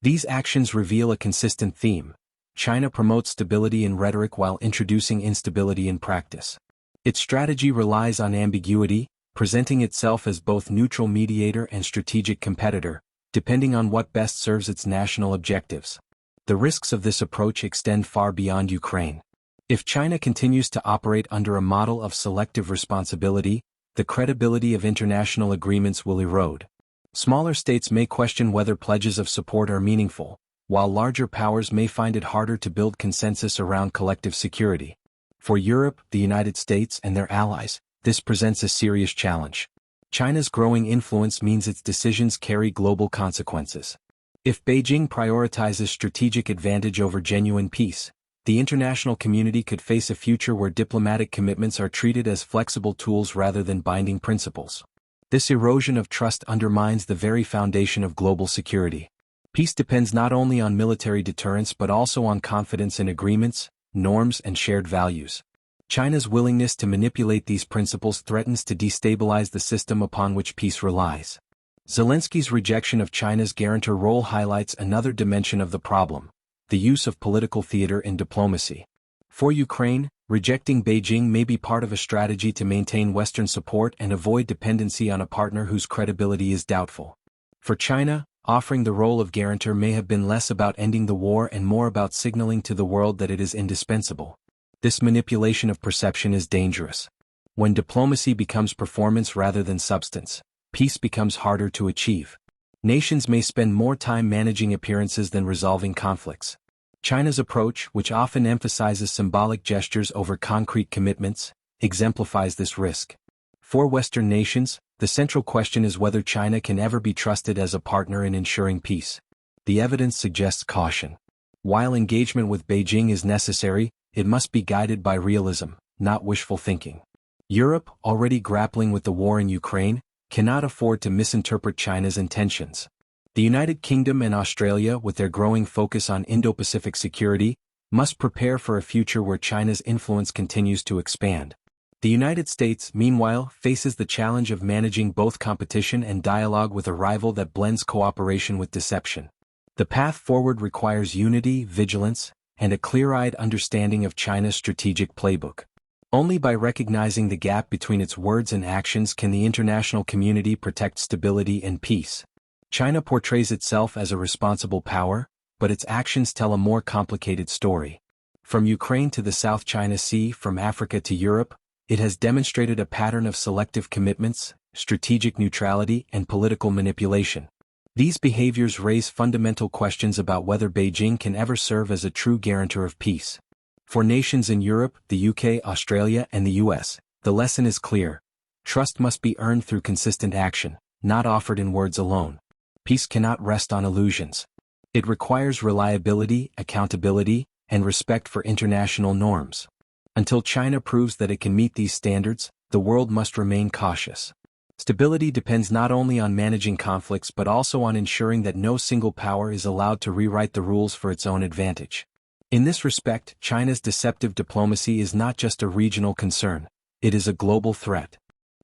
These actions reveal a consistent theme. China promotes stability in rhetoric while introducing instability in practice. Its strategy relies on ambiguity, presenting itself as both neutral mediator and strategic competitor, depending on what best serves its national objectives. The risks of this approach extend far beyond Ukraine. If China continues to operate under a model of selective responsibility, the credibility of international agreements will erode. Smaller states may question whether pledges of support are meaningful, while larger powers may find it harder to build consensus around collective security. For Europe, the United States, and their allies, this presents a serious challenge. China's growing influence means its decisions carry global consequences. If Beijing prioritizes strategic advantage over genuine peace, the international community could face a future where diplomatic commitments are treated as flexible tools rather than binding principles. This erosion of trust undermines the very foundation of global security. Peace depends not only on military deterrence but also on confidence in agreements, norms, and shared values. China's willingness to manipulate these principles threatens to destabilize the system upon which peace relies. Zelensky's rejection of China's guarantor role highlights another dimension of the problem: the use of political theater in diplomacy. For Ukraine, rejecting Beijing may be part of a strategy to maintain Western support and avoid dependency on a partner whose credibility is doubtful. For China, offering the role of guarantor may have been less about ending the war and more about signaling to the world that it is indispensable. This manipulation of perception is dangerous. When diplomacy becomes performance rather than substance, peace becomes harder to achieve. Nations may spend more time managing appearances than resolving conflicts. China's approach, which often emphasizes symbolic gestures over concrete commitments, exemplifies this risk. For Western nations, the central question is whether China can ever be trusted as a partner in ensuring peace. The evidence suggests caution. While engagement with Beijing is necessary, it must be guided by realism, not wishful thinking. Europe, already grappling with the war in Ukraine, cannot afford to misinterpret China's intentions. The United Kingdom and Australia, with their growing focus on Indo-Pacific security, must prepare for a future where China's influence continues to expand. The United States, meanwhile, faces the challenge of managing both competition and dialogue with a rival that blends cooperation with deception. The path forward requires unity, vigilance, and a clear-eyed understanding of China's strategic playbook. Only by recognizing the gap between its words and actions can the international community protect stability and peace. China portrays itself as a responsible power, but its actions tell a more complicated story. From Ukraine to the South China Sea, from Africa to Europe, it has demonstrated a pattern of selective commitments, strategic neutrality, and political manipulation. These behaviors raise fundamental questions about whether Beijing can ever serve as a true guarantor of peace. For nations in Europe, the UK, Australia, and the US, the lesson is clear. Trust must be earned through consistent action, not offered in words alone. Peace cannot rest on illusions. It requires reliability, accountability, and respect for international norms. Until China proves that it can meet these standards, the world must remain cautious. Stability depends not only on managing conflicts but also on ensuring that no single power is allowed to rewrite the rules for its own advantage. In this respect, China's deceptive diplomacy is not just a regional concern, it is a global threat.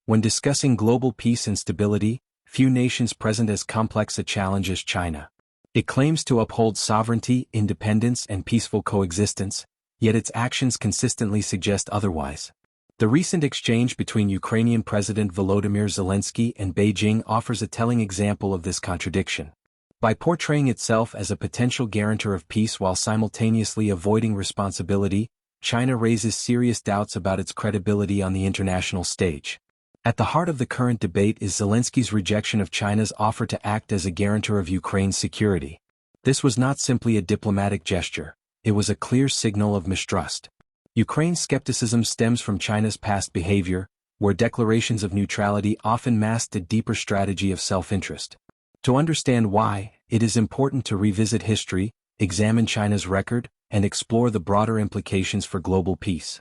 When discussing global peace and stability, few nations present as complex a challenge as China. It claims to uphold sovereignty, independence, and peaceful coexistence, yet its actions consistently suggest otherwise. The recent exchange between Ukrainian President Volodymyr Zelensky and Beijing offers a telling example of this contradiction. By portraying itself as a potential guarantor of peace while simultaneously avoiding responsibility, China raises serious doubts about its credibility on the international stage. At the heart of the current debate is Zelensky's rejection of China's offer to act as a guarantor of Ukraine's security. This was not simply a diplomatic gesture, it was a clear signal of mistrust. Ukraine's skepticism stems from China's past behavior, where declarations of neutrality often masked a deeper strategy of self-interest. To understand why, it is important to revisit history, examine China's record, and explore the broader implications for global peace.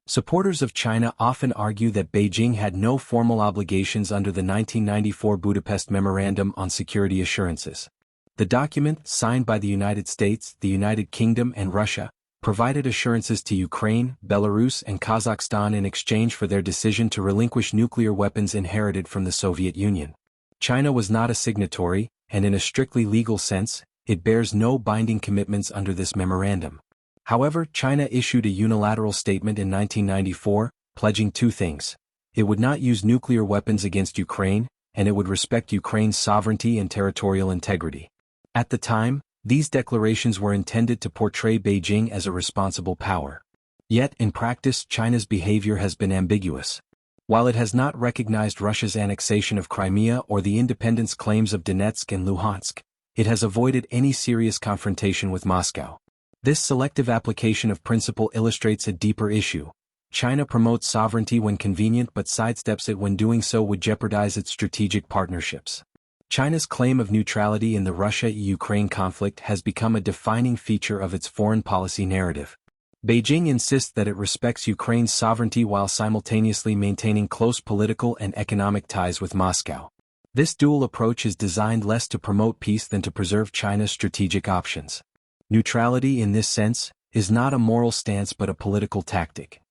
Supporters of China often argue that Beijing had no formal obligations under the 1994 Budapest Memorandum on Security Assurances. The document, signed by the United States, the United Kingdom, and Russia, provided assurances to Ukraine, Belarus, and Kazakhstan in exchange for their decision to relinquish nuclear weapons inherited from the Soviet Union. China was not a signatory, and in a strictly legal sense, it bears no binding commitments under this memorandum. However, China issued a unilateral statement in 1994, pledging two things. It would not use nuclear weapons against Ukraine, and it would respect Ukraine's sovereignty and territorial integrity. At the time, these declarations were intended to portray Beijing as a responsible power. Yet, in practice, China's behavior has been ambiguous. While it has not recognized Russia's annexation of Crimea or the independence claims of Donetsk and Luhansk, it has avoided any serious confrontation with Moscow. This selective application of principle illustrates a deeper issue. China promotes sovereignty when convenient but sidesteps it when doing so would jeopardize its strategic partnerships. China's claim of neutrality in the Russia-Ukraine conflict has become a defining feature of its foreign policy narrative. Beijing insists that it respects Ukraine's sovereignty while simultaneously maintaining close political and economic ties with Moscow. This dual approach is designed less to promote peace than to preserve China's strategic options. Neutrality, in this sense, is not a moral stance but a political tactic.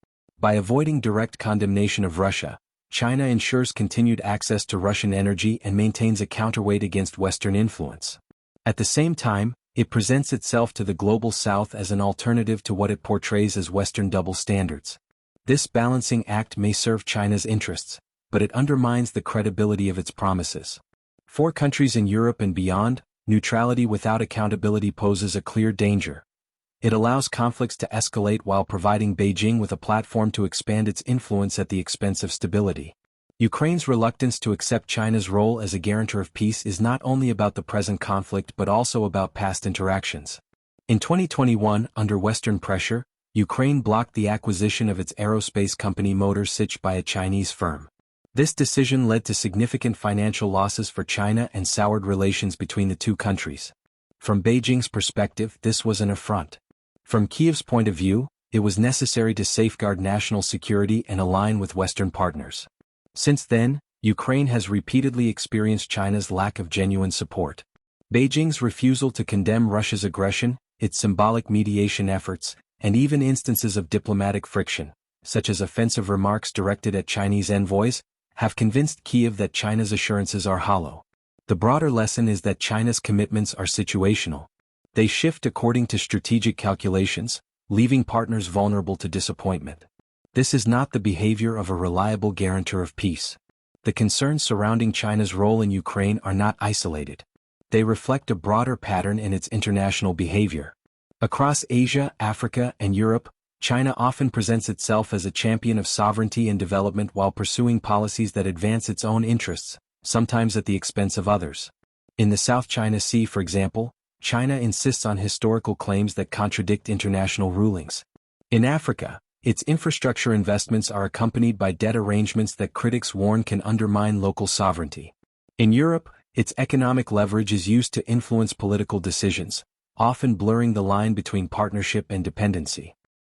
By avoiding direct condemnation of Russia, China ensures continued access to Russian energy and maintains a counterweight against Western influence. At the same time, it presents itself to the global South as an alternative to what it portrays as Western double standards. This balancing act may serve China's interests, but it undermines the credibility of its promises. For countries in Europe and beyond, neutrality without accountability poses a clear danger. It allows conflicts to escalate while providing Beijing with a platform to expand its influence at the expense of stability. Ukraine's reluctance to accept China's role as a guarantor of peace is not only about the present conflict but also about past interactions. In 2021, under Western pressure, Ukraine blocked the acquisition of its aerospace company Motor Sich by a Chinese firm. This decision led to significant financial losses for China and soured relations between the two countries. From Beijing's perspective, this was an affront. From Kyiv's point of view, it was necessary to safeguard national security and align with Western partners. Since then, Ukraine has repeatedly experienced China's lack of genuine support. Beijing's refusal to condemn Russia's aggression, its symbolic mediation efforts, and even instances of diplomatic friction, such as offensive remarks directed at Chinese envoys, have convinced Kyiv that China's assurances are hollow. The broader lesson is that China's commitments are situational. They shift according to strategic calculations, leaving partners vulnerable to disappointment. This is not the behavior of a reliable guarantor of peace. The concerns surrounding China's role in Ukraine are not isolated. They reflect a broader pattern in its international behavior. Across Asia, Africa, and Europe, China often presents itself as a champion of sovereignty and development while pursuing policies that advance its own interests, sometimes at the expense of others. In the South China Sea, for example, China insists on historical claims that contradict international rulings. In Africa, its infrastructure investments are accompanied by debt arrangements that critics warn can undermine local sovereignty. In Europe, its economic leverage is used to influence political decisions, often blurring the line between partnership and dependency.